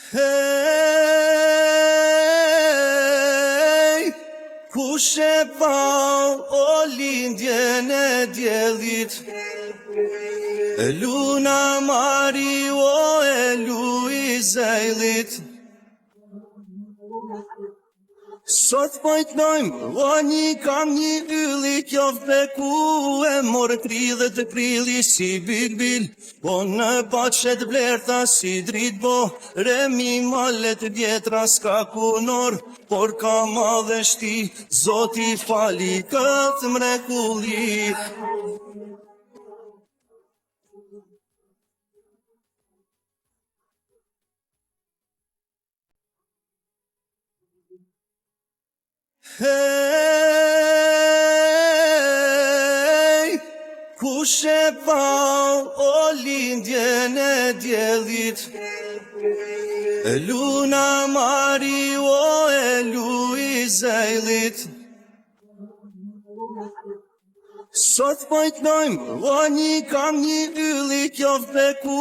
Hej, kush e pa o lindjen e djelit, e luna mari o e luj zejlit. Sot pojtnojmë, o një kam një ylli, kjo vbeku e morë krillë të krilli si bilbil, po në baqet blerta si drit bo, remi malet vjetra s'ka kunor, por ka madheshti, Zoti fali këtë mrekulli. Hej, kush e pa o lindjen e djelit, e luna mari o e luj zejlit. Sot pojtnojmë, o një kam një ylli, kjo vbeku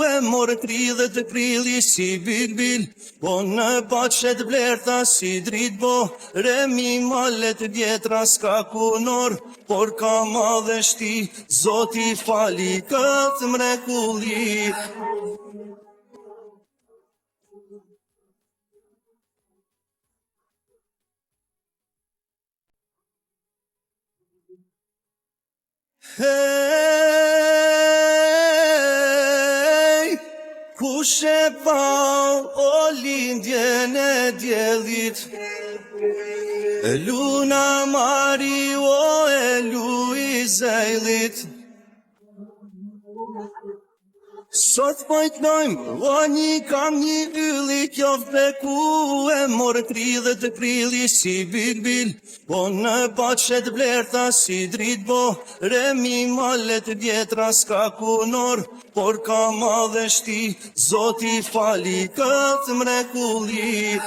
e morë krillë të krilli si bilbil, po në baqet blerta si drit bo, remi malet vjetra s'ka kunor, por ka madheshti, Zoti fali këtë mrekulli. Hej, kush e pa o lindjen e djelit, e luna mari o e luj zejlit. Sot pojtnojmë, o një kam një ylli, kjo vbeku e morë krillë të krilli si bilbil, po në baqet blerta si drit bo, remi malet vjetra s'ka kunor, por ka madheshti, Zoti fali këtë mrekulli. Hej, kush e pa o lindjen e djelit, e luna mari o e luj zejlit. Sot pojtnojmë, o një kam një ylli, kjo vbeku e morë krillë të krilli si bilbil, po në baqet blerta si drit bo, remi malet vjetra s'ka kunor, por ka madheshti, Zoti fali këtë mrekulli.